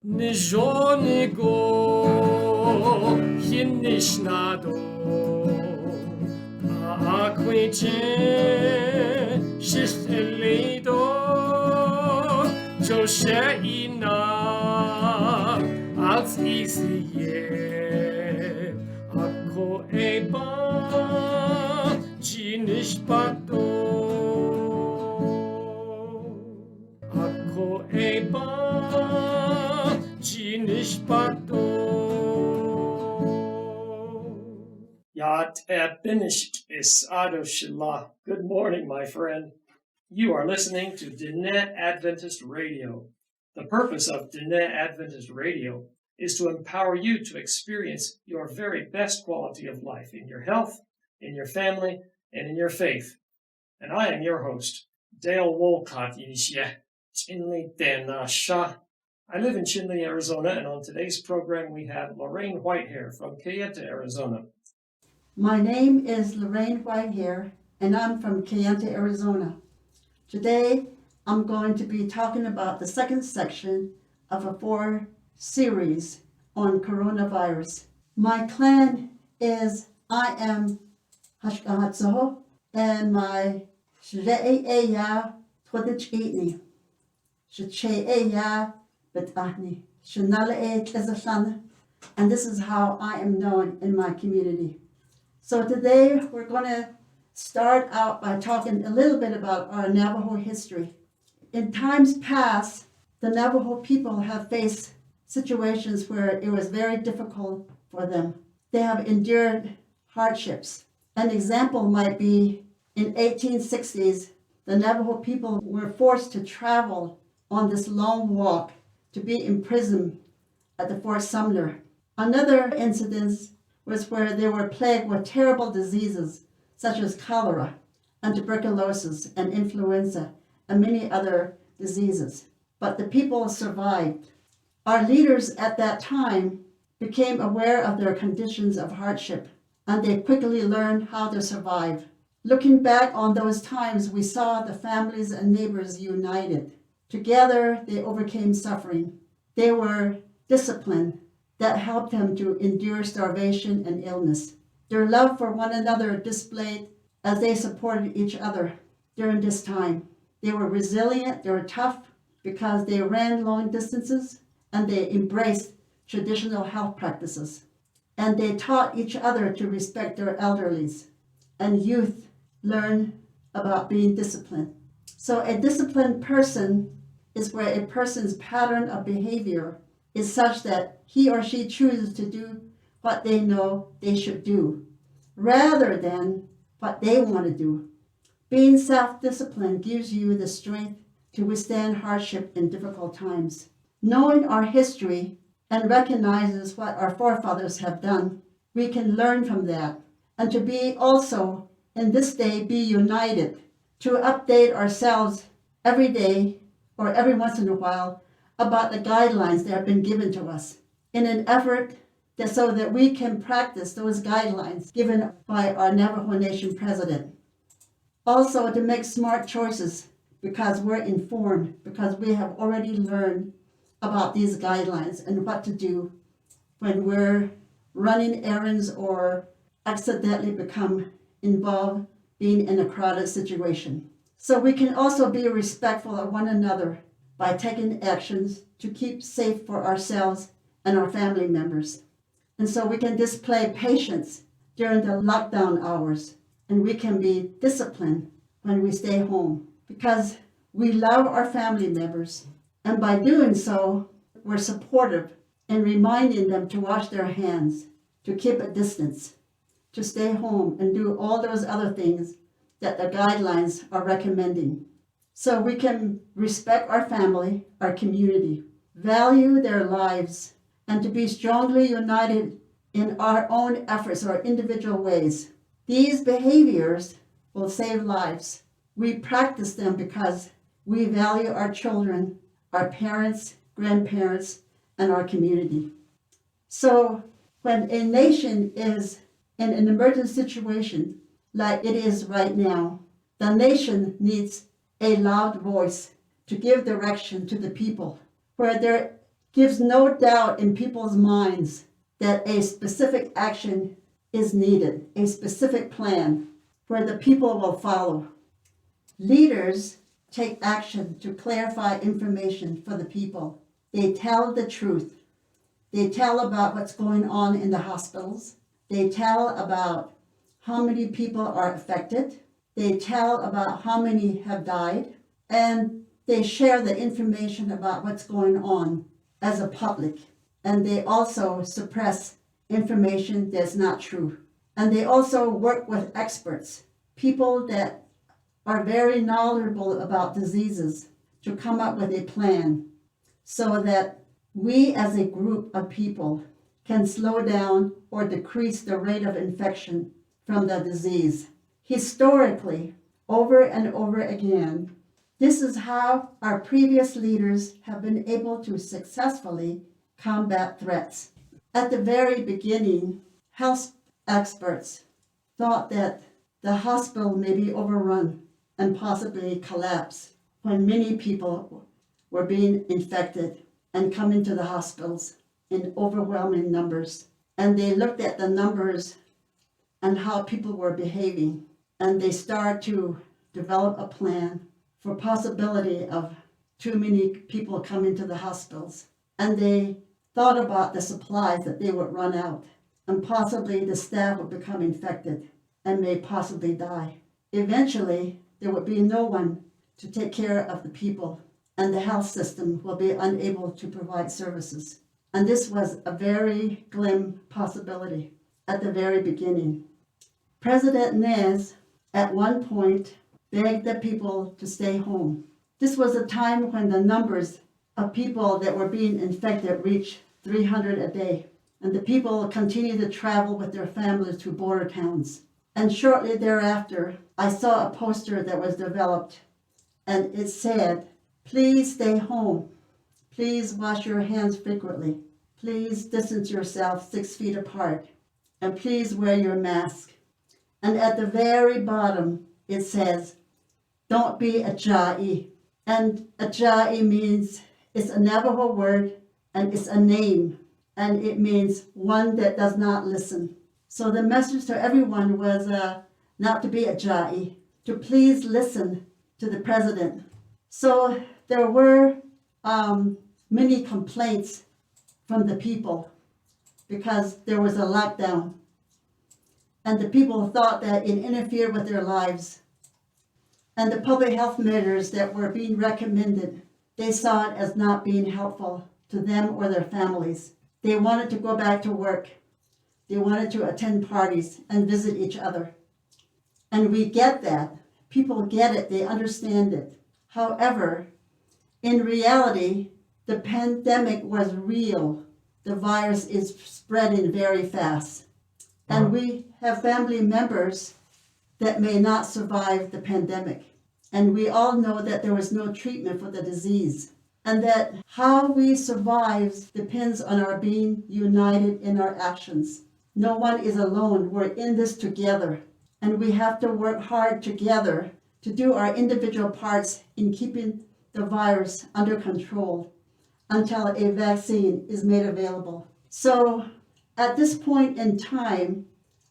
Nijonego hinishnado Aquite shisteledo Josheina als isiye Ako eba jinishpato Ako eba Yat Ebinish is Adoshilah. Good morning, my friend. You are listening to Dine Adventist Radio. The purpose of Dine Adventist Radio is to empower you to experience your very best quality of life in your health, in your family, and in your faith. And I am your host, Dale Wolcott Yinxie, Chinli Dena Sha. I live in Chinle, Arizona, and on today's program we have Lorraine Whitehair from Kayenta, Arizona. My name is Lorraine Whitehair, and I'm from Kayenta, Arizona. Today, I'm going to be talking about the second section of a 4 series on coronavirus. My clan is I am Hashkahatsoho, and my Shre'eya Twadichitni. She'eya Betahni. Shanalae Tlezashana. And this is how I am known in my community. So today we're going to start out by talking a little bit about our Navajo history. In times past, the Navajo people have faced situations where it was very difficult for them. They have endured hardships. An example might be in 1860s, the Navajo people were forced to travel on this long walk to be imprisoned at the Fort Sumner. Another incident was where they were plagued with terrible diseases such as cholera and tuberculosis and influenza and many other diseases. But the people survived. Our leaders at that time became aware of their conditions of hardship, and they quickly learned how to survive. Looking back on those times, we saw the families and neighbors united. Together, they overcame suffering. They were disciplined that helped them to endure starvation and illness. Their love for one another displayed as they supported each other during this time. They were resilient, they were tough because they ran long distances and they embraced traditional health practices. And they taught each other to respect their elderlies, and youth learn about being disciplined. So a disciplined person is where a person's pattern of behavior is such that he or she chooses to do what they know they should do, rather than what they want to do. Being self-disciplined gives you the strength to withstand hardship in difficult times. Knowing our history and recognizes what our forefathers have done, we can learn from that, and to be also in this day be united, to update ourselves every day or every once in a while about the guidelines that have been given to us in an effort so that we can practice those guidelines given by our Navajo Nation president. Also to make smart choices because we're informed, because we have already learned about these guidelines and what to do when we're running errands or accidentally become involved being in a crowded situation. So we can also be respectful of one another by taking actions to keep safe for ourselves and our family members. And so we can display patience during the lockdown hours, and we can be disciplined when we stay home because we love our family members. And by doing so, we're supportive in reminding them to wash their hands, to keep a distance, to stay home and do all those other things that the guidelines are recommending. So we can respect our family, our community, value their lives, and to be strongly united in our own efforts or individual ways. These behaviors will save lives. We practice them because we value our children, our parents, grandparents, and our community. So when a nation is in an emergency situation like it is right now, the nation needs a loud voice to give direction to the people, where there gives no doubt in people's minds that a specific action is needed, a specific plan where the people will follow. Leaders take action to clarify information for the people. They tell the truth. They tell about what's going on in the hospitals. They tell about how many people are affected. They tell about how many have died. And they share the information about what's going on as a public. And they also suppress information that's not true. And they also work with experts, people that are very knowledgeable about diseases, to come up with a plan so that we as a group of people can slow down or decrease the rate of infection from the disease. Historically, over and over again, this is how our previous leaders have been able to successfully combat threats. At the very beginning, health experts thought that the hospital may be overrun and possibly collapse when many people were being infected and coming to the hospitals in overwhelming numbers. And they looked at the numbers and how people were behaving, and they started to develop a plan for possibility of too many people coming to the hospitals. And they thought about the supplies that they would run out, and possibly the staff would become infected and may possibly die. Eventually, there would be no one to take care of the people, and the health system will be unable to provide services. And this was a very glim possibility at the very beginning. President Nez, at one point, begged the people to stay home. This was a time when the numbers of people that were being infected reached 300 a day, and the people continued to travel with their families to border towns. And shortly thereafter, I saw a poster that was developed, and it said, "Please stay home. Please wash your hands frequently. Please distance yourself 6 feet apart. And please wear your mask." And at the very bottom, it says, "Don't be a Ja'i." And a Ja'i means, it's a Navajo word, and it's a name, and it means one that does not listen. So the message to everyone was not to be a Ja'i, to please listen to the president. So there were many complaints from the people because there was a lockdown, and the people thought that it interfered with their lives. And the public health measures that were being recommended, they saw it as not being helpful to them or their families. They wanted to go back to work. They wanted to attend parties and visit each other. And we get that. People get it. They understand it. However, in reality, the pandemic was real. The virus is spreading very fast. And we have family members that may not survive the pandemic. And we all know that there was no treatment for the disease. And that how we survive depends on our being united in our actions. No one is alone. We're in this together. And we have to work hard together to do our individual parts in keeping the virus under control until a vaccine is made available. So at this point in time,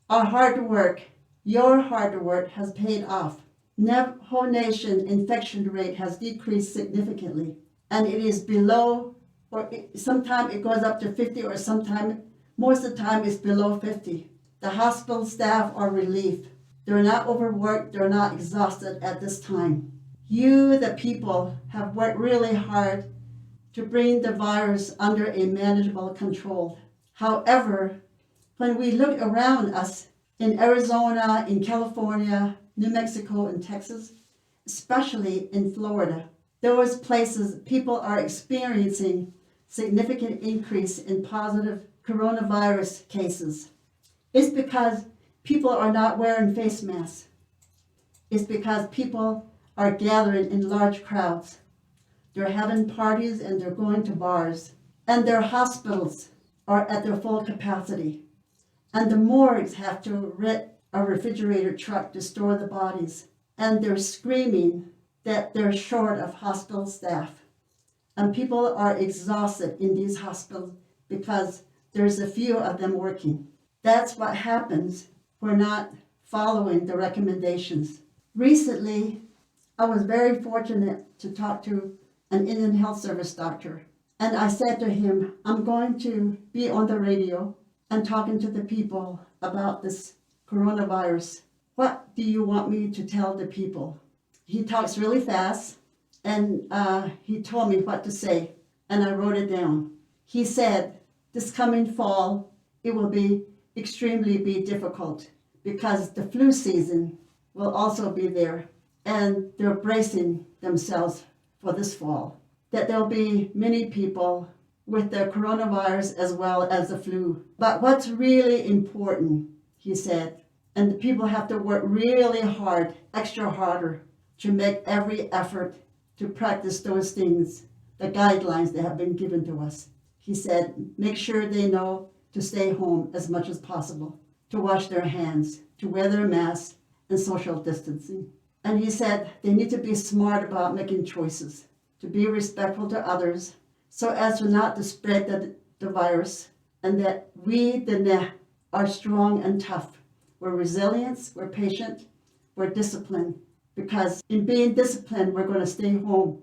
our hard work, your hard work, has paid off. Navajo Nation infection rate has decreased significantly, and it is below, or sometimes it goes up to 50, or sometimes, most of the time, it's below 50. The hospital staff are relieved. They're not overworked, they're not exhausted at this time. You, the people, have worked really hard to bring the virus under a manageable control. However, when we look around us in Arizona, in California, New Mexico, and Texas, especially in Florida, those places people are experiencing significant increase in positive coronavirus cases. It's because people are not wearing face masks. It's because people are gathering in large crowds. They're having parties and they're going to bars. And their hospitals are at their full capacity. And the morgues have to rent a refrigerator truck to store the bodies. And they're screaming that they're short of hospital staff. And people are exhausted in these hospitals because there's a few of them working. That's what happens. We're not following the recommendations. Recently, I was very fortunate to talk to an Indian Health Service doctor. And I said to him, I'm going to be on the radio and talking to the people about this coronavirus. What do you want me to tell the people? He talks really fast, and he told me what to say, and I wrote it down. He said, this coming fall, it will be extremely difficult because the flu season will also be there, and they're bracing themselves for this fall. That there'll be many people with the coronavirus as well as the flu. But what's really important, he said, and the people have to work really hard, extra harder, to make every effort to practice those things, the guidelines that have been given to us. He said, make sure they know to stay home as much as possible, to wash their hands, to wear their masks, and social distancing. And he said they need to be smart about making choices, to be respectful to others, so as to not to spread the virus, and that we, the NAVAJO, are strong and tough. We're resilient, we're patient, we're disciplined, because in being disciplined, we're going to stay home.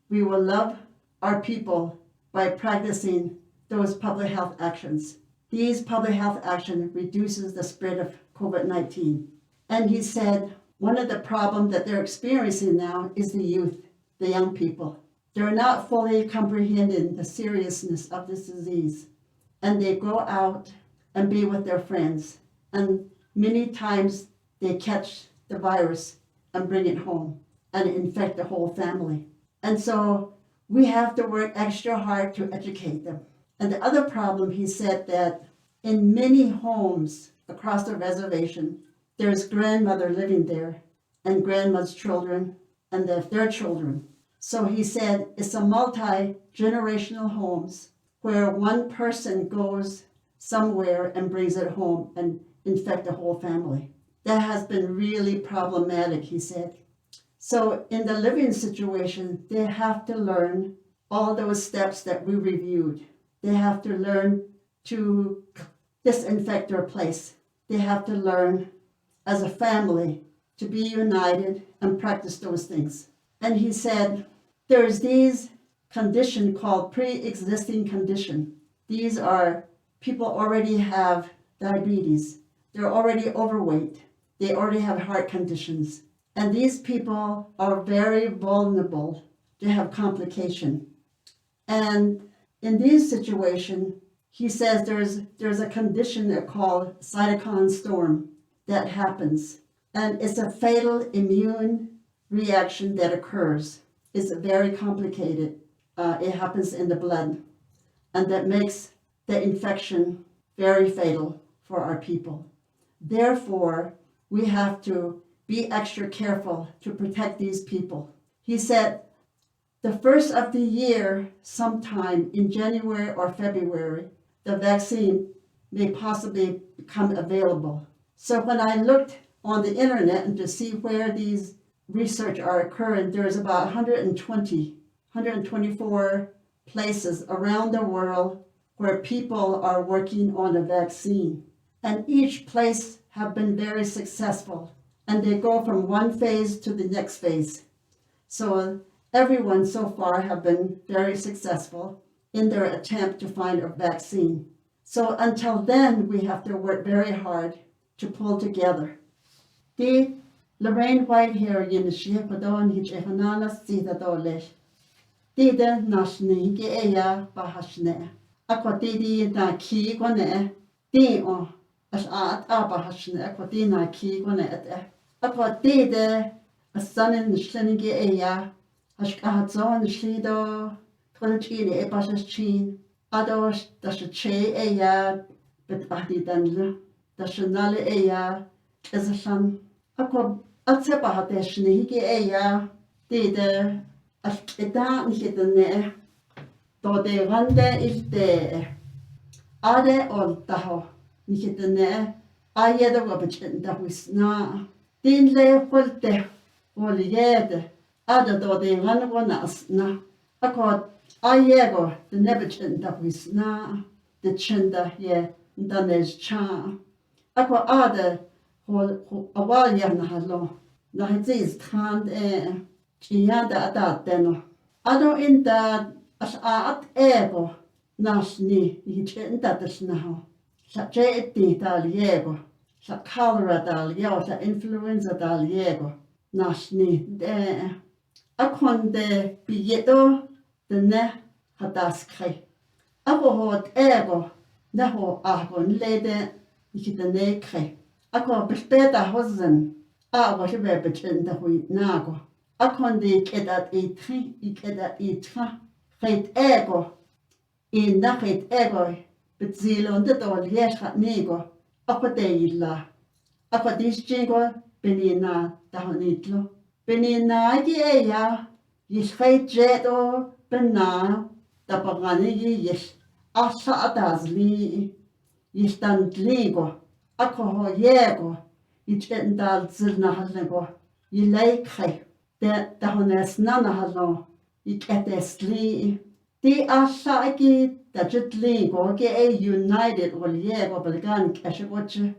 We will love our people by practicing those public health actions. These public health actions reduces the spread of COVID-19. And he said, one of the problems that they're experiencing now is the youth, the young people. They're not fully comprehending the seriousness of this disease. And they go out and be with their friends. And many times they catch the virus and bring it home and infect the whole family. And so we have to work extra hard to educate them. And the other problem, he said that in many homes across the reservation, there's grandmother living there and grandma's children and their children. So he said it's a multi-generational homes where one person goes somewhere and brings it home and infect the whole family. That has been really problematic, he said. So in the living situation, they have to learn all those steps that we reviewed. They have to learn to disinfect their place. They have to learn as a family to be united and practice those things. And he said, there's these condition called pre-existing condition. These are people already have diabetes. They're already overweight. They already have heart conditions. And these people are very vulnerable to have complication. And in these situations, he says there's a condition called cytokine storm that happens. And it's a fatal immune reaction that occurs. It's very complicated. It happens in the blood. And that makes the infection very fatal for our people. Therefore, we have to be extra careful to protect these people. He said, the first of the year, sometime in January or February, the vaccine may possibly become available. So when I looked on the internet and to see where these research are occurring, there's about 124 places around the world where people are working on a vaccine. And each place have been very successful. And they go from one phase to the next phase. So everyone so far have been very successful in their attempt to find a vaccine. So until then, we have to work very hard to pull together. The Lorraine Whitehair Yinishia Padon Hitchehananas Zidadolish. Dida Nashni Geya Bahashne. Aquatidi na ki gone. Di on as at Abahashne Aquatina ki gone. Aquatide a son in the Schlinge Eya. Ashkahazon Shido. Twilchini Ebashachin. Adosh Dashache Eya. But Ahdidanle. Dashanale Eya. As a son. Aqua Atsepahadeshni Eya. Dide. Ashkedan Hidene. Dode Rande Ilde. Ade Oltaho. Nihidene. Ayeda Robich in the Wisna. Dinle Holte. Oliede. Ada Dode Ranwanasna. Aqua Ayego, the nebachin that we sna, the chinda ye, danej cha. Aqua ada, awalya na halo, na hizis hand chiada adat deno. Ado in that as at ego, nasni, hichin that is now. Sa jeti dal yego, sa cholera dal yo, sa influenza dal yego, nasni de. Akon de bieto, the ne hadaskre. Ako hot ego, neho ahon lede, ikita nekre. Ako bespeta hosen, was je bij betjen de hui nago. Akon de ikedat itri, ikedat itra, geit ego, in na geit ego, betzilo de dol jeshat nego, ako de illa. Ako dis jingo, benina dahonitlo. Benina gi eya, yis geit jeto, bena, da pagani yis, asa adazli, yis dan ligo. Ako ho yego, ich dal zil na halnego, yi leikhe, da hones nana halo, ik etesli. Di asa agi da jit ligo, ge united ol yego belgan keshegoche.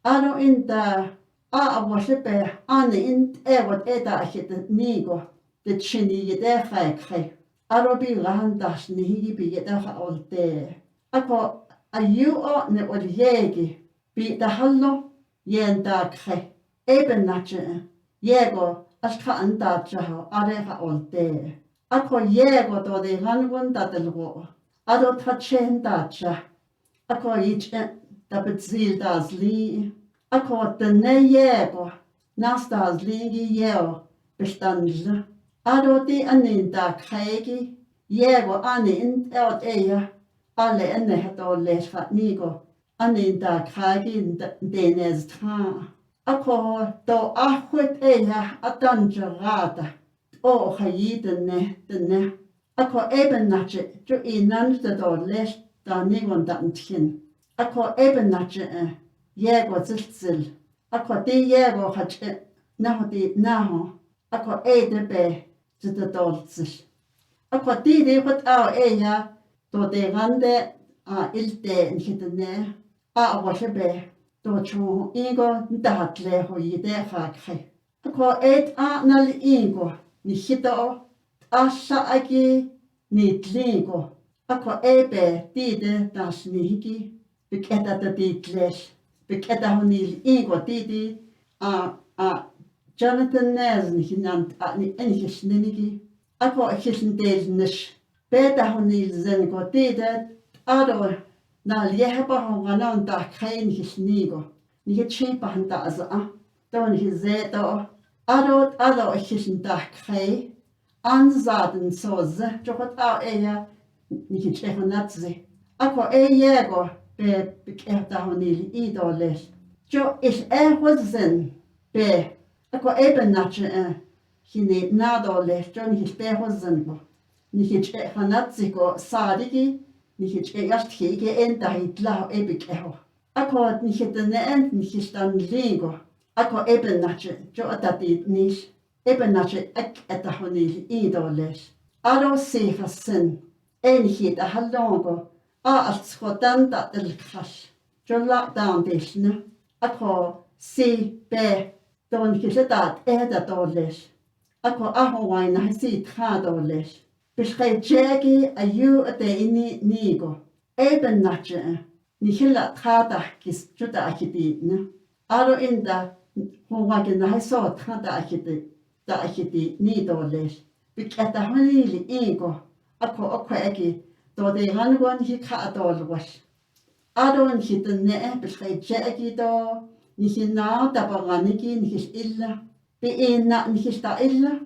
Ano in da washipe, ane in wat eda hit nigo, de chini yede khe. Aro bi rahan das ni higi bi yede ha olte. Ako ayu o ne ol yegi. Bi da hallo yen da kre eben natje yego as ka anda jaho are ha olte ako yego do de hangun da delgo ado tachen da ja ako ich da bezil das li ako de ne yego nas das li yeo bestandje ado di anin da kregi yego anin ot eya alle enne hat do les hat nigo anin da kragi denes tra. Ako do achwit eya atanja rada. O chayi dene. Ako eben natje, jo inan de do les da nigon da ntkin. Ako eben natje yego zil. Ako di yego hatje naho di naho. Ako de be zita do zil. Ako di wat au eya do de rande ilte nkitene. Washibe, docho ingo ndatle ho yide hakhe. Ako nal ingo, ni hito, asha agi ni tlingo. Ako ebe dide das nihigi, beketa da ditlesh, beketa honil ingo didi, Jonathan Nez ni hinant ni enhishnenigi. Ako hisndel nish, beta honil zengo dide, ado na lieheba hongana on da kain his nigo. Ni het chepa handa as don his zeto. Ado his da kai. Anzaden so ze. Jokot eya ni het chehanatze. Ako yego be bekehta honili idoles. Jo is hozen be. Ako eben natje hine nadoles. Jon his be hozen bo. Ni het chehanatze go sadigi. Ni het erst hege enda hitla ebik eho. Ako ni het ne ni histan ligo. Ako eben natje jo atati nis. Eben natje ek etahonil idoles. Aro sefasen. En het a halongo. Als schodan dat el kras. Jo lockdown desne. Ako be don hisetat eda doles. Ako aho waina hisit ha doles. Beschrijf jagi ayu ate ini nigo. Eben natje ni hilla trata kis juta akiti ne. Aro inda honwage na so trata akiti ni doles. Biketa honili igo. Ako egi do de rangon hi ka dolwas. Aro in hitne beschrijf jagi do ni hina tabaraniki ni his illa. Be ina ni his ta illa.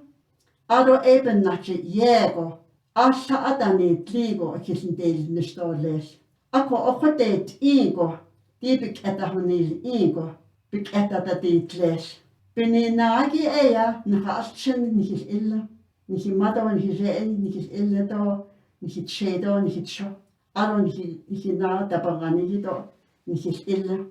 Aro eben natje yego. Asha adani tligo kisindel nistoles. Ako ochotet igo. Di biketa honil igo. Biketa da ditles. Beninagi eya naha aschen nihis illa. Nihi mado nihi reen nihis illa do. Nihi chedo nihi cho. Aro nihi na dabangani do. Nihis illa.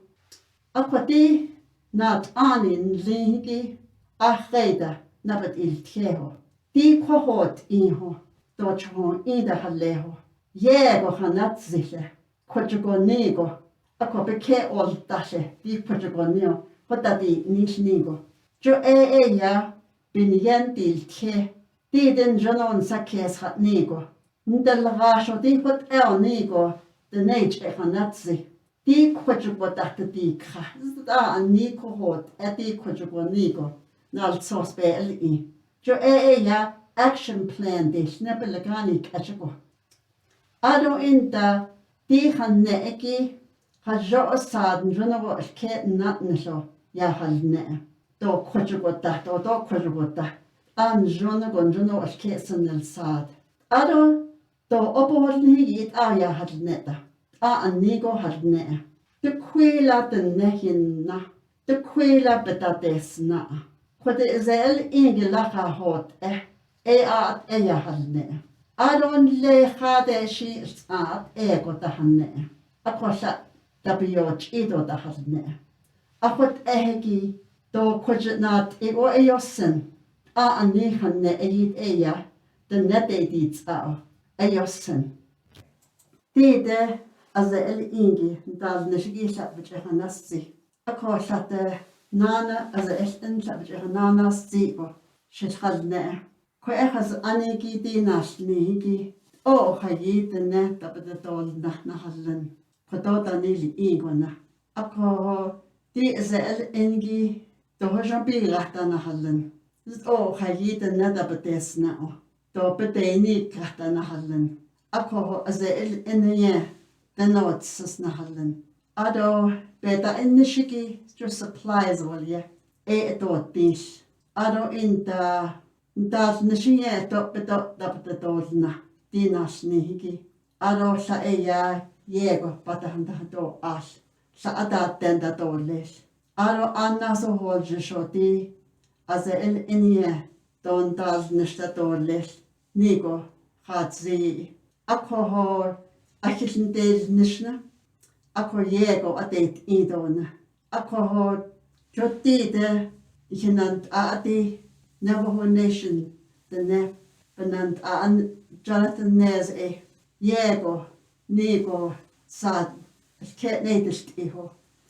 Ako di nat anin lingi. Achreida nabat il tjeho. Di kohot iho. dochon ida haleho. Yego hanatzile. Kochugonigo. Ako beke ol dashe. Di kochugonio. Hotati nishnigo. Jo ya binyentil ke. Di den jonon sakes hat nigo. Ndel rasho di hot nigo. The nage hanatzi. Di kochugotata di ka. Da aniko hot. Eti kochugonigo. Nal sos BLI. Jo ya action plan di snepelagani kachago. Ado inta di hanne eki ha jo saden jono ke natnlo ya halne. Do kochugota do kochugota. An jono gon jono ke sanel sad. Ado do obolni yit ya halneta. Anigo halne. De kwela de nehinna. De kwela betadesna. Kwade zel ingelacha hot ya halne. Adon le khade shi at ego tahanne. Akosha tabiyoch ido tahanne. Akot ehegi do kojnat ego eyosen. Ani hanne eyid eya the net edits eyosen. Dide as el ingi dal nishgi shabich hanasi. Akosha te nana as el shabich nana stibo. Shithalne. Has anigi di nashnigi. Hayi the net up the doll nahallen. Kodota nili igona. Ako di zel ingi do hojabi lata nahallen. Hayi the net up des now. Do bedeni krata nahallen. Ako zel in the notes nahallen. Ado beta in nishigi just supplies all ye. Dot dish. Ado in the Dal nishiye to bedot the dolna, dinas nihigi. Ado sa yego patahanda do ash. Sa adat tenda doles. Ado anna so holje shoti. As el inye don dal nishta doles. Nigo hadzi. Ako hor akishin del nishna. Ako yego adet idona. Ako hor joti de hinant adi. NAVAJO Nation, the ne, benant Jonathan Nez Yego, Nego, Sad, Ket Nadist Eho,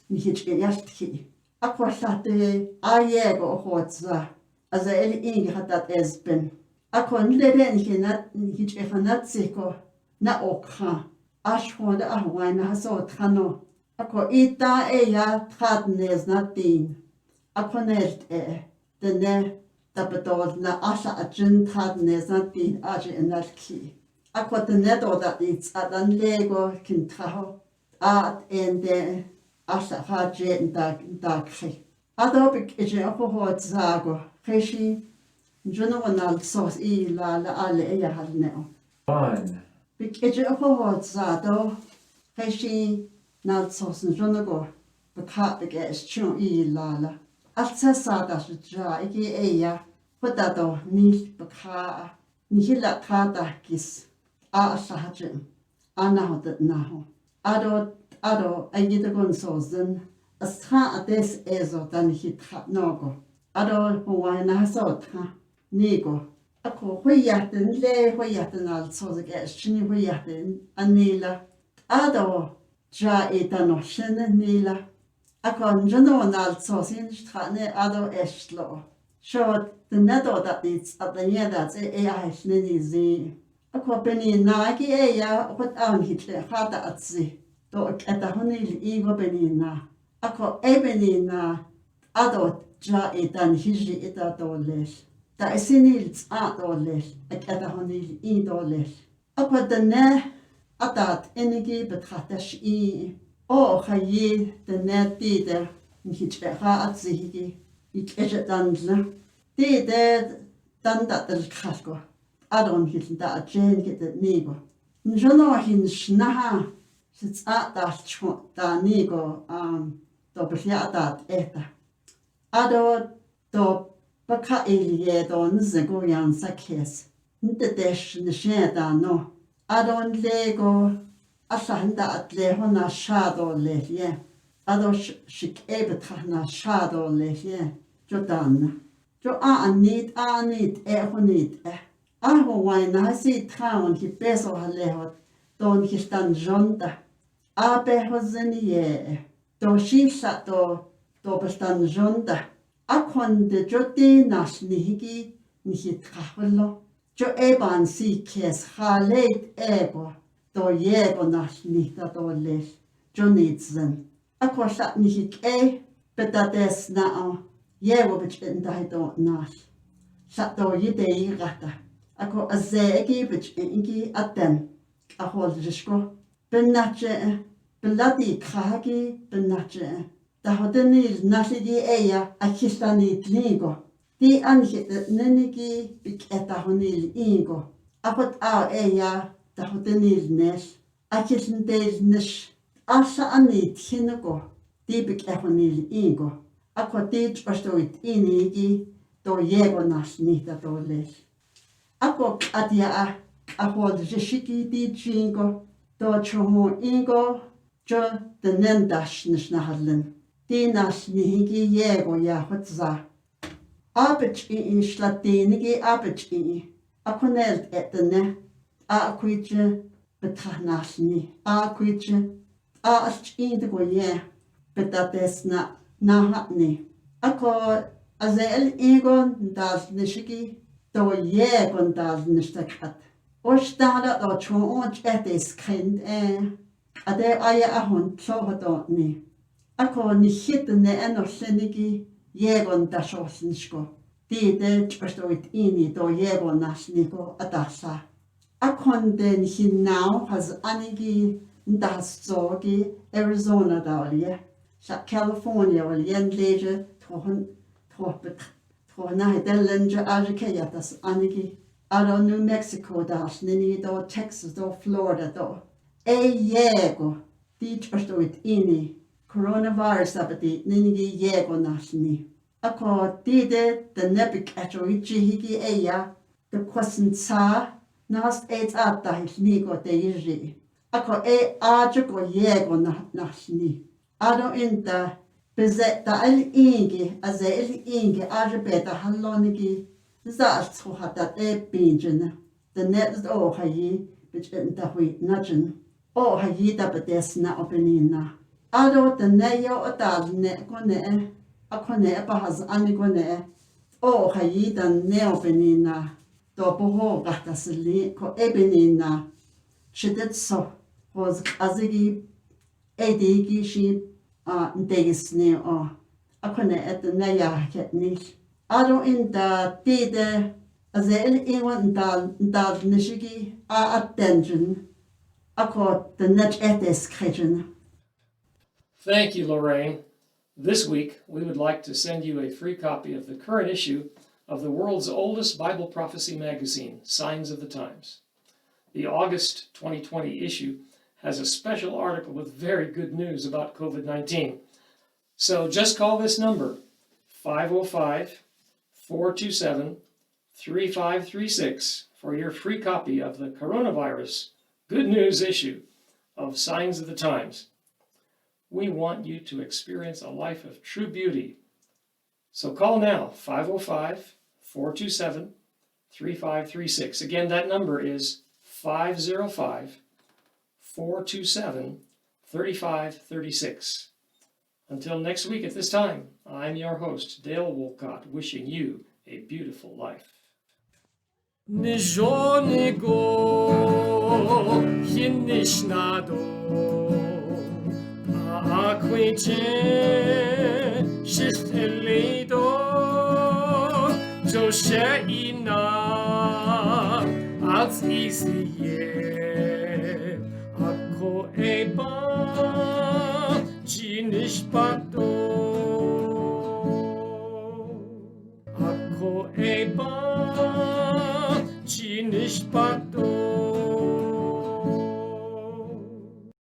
Nihich Yastki. Aquasate, Yego Hotza, as a Ing had that Esben. Akon Leden Hinat Nihich Efanatsiko, Na Okha, Ashwand Ahwine Hasot Ako Ita Tradnes Natin. Akonelt the ne. Dabadol na asha a jin tad nezanti aji enalki. Aqua the nedo that it's at an lego kintaho at ende asha haje and darkhi. Adobik ije opohot zago, Heshi Junowanal sauce la ale eya halneo. One. Bik ije opohot zado, Heshi nal sauce and Junogo, Bakat beges chun la. Alta sada ja igi eya. Potado ni baka nihila kada kis sahajin anahodat naho ado ayitagon sozen asha ades ezo dan hitra nogo ado huwana hasotha nigo ako huyaten al sozek chini huyaten anila ado ja etano shene nila ako njano al sozin strane ado eslo short the nedo that it's at the year that's ninizi. A copeni nagi what on hitle hata at sea. Do at the honey ego benina. A co ebenina adot ja etan hiji eta doles. Da isinils at doles, at the honey e doles. A what the ne adat enigi betratash e. Haye the net dida, hitle ha at zihigi. Ik ejet dandla. Dide dan dat del krasko. Adon hit da jen get the nego. Njono hin snaha. Sits at da nego do befia dat eta. Ado do baka elie don zego yan sakes. Nte desh nsheda no. Adon lego asahanda at lehona shado lehye. Ado shik ebetrahna shado lehye. Jodan. Jo anit ehonit Aho wain na si traun ki beso halehot don ki stan jonda. Abe hozeni ye do shisa do bestan jonda. Akon de joti nas nihigi nihi traholo. Jo eban si kes haleit ego do yego nas nihta do les. Jo nitsen. Akwa sat nihik betades na yego bich indahi do nas. Sat do yidei gata. Ako azegi bich ingi aten. Ahol jishko. Bennache beladi khagi bennache. Dahodeni nasidi eya akistani tligo. Di anhit nenigi bik etahonil ingo. Akot eya dahodeni nes. Akisndel nish. Asa anit hinugo. Di bik ehonil ingo. Akot dit pastoit inigi do yego nas nita do les. Ako adia ahol jishiki di jingo. Do chomo ingo jo de nendash nish nahalin. Di nas nihigi yego ya hotza. Abich in slatinigi abich in. Akonelt etene. Akwitje betrachnasni. Akwitje. Aach in de goye. Betatesna nahatni. Ako azel ingo das nishigi. Do yego das nishtakat. Ostada do chonch etis kind ade aya ahon tsohodoni. Ako ni hitne enosenigi yegon dashosnishko. Di de chpastoit ini do yegon nasniko adasa. Akon de ni hinau has anigi das zogi Arizona dalie. Sa California wal yen leje tohon tohna delenja ajikeya das anigi. Aro New Mexico das, nini do Texas do Florida do. Yego, di chpastoit ini, coronavirus abadi, nini yego nasni. Ako de nebik echoichi higi eya, de kwasin sa, nast eight atahil nigo de yiri. Ako ajugo yego nasni. Aro inta, bezet da el ingi, aze el ingi, ajabeta halonigi, Zaats who had that binge, the net hayi, which in the wheat nudgeon. Hayi da bedesna openina. Ado the neo a dad ne gone, a cone bahas anigone. Hayi da neopenina. Dobo gatasili ko ebenina. She did so, was azigi, edigi sheep, degisne or a cone at the nea ket niche. Ado in da tide azel iwan dal nishigi attention ako the net etes kitchen. Thank you, Lorraine. This week, we would like to send you a free copy of the current issue of the world's oldest Bible prophecy magazine, Signs of the Times. The August 2020 issue has a special article with very good news about COVID-19. So just call this number, 505-427-3536 for your free copy of the coronavirus good news issue of Signs of the Times. We want you to experience a life of true beauty. So call now, 505-427-3536. Again, that number is 505-427-3536. Until next week at this time, I'm your host, Dale Wolcott, wishing you a beautiful life. Nijonego hinishnado aquije shistelido josheina az isiye ako eba jinishpato ako eba jinishpato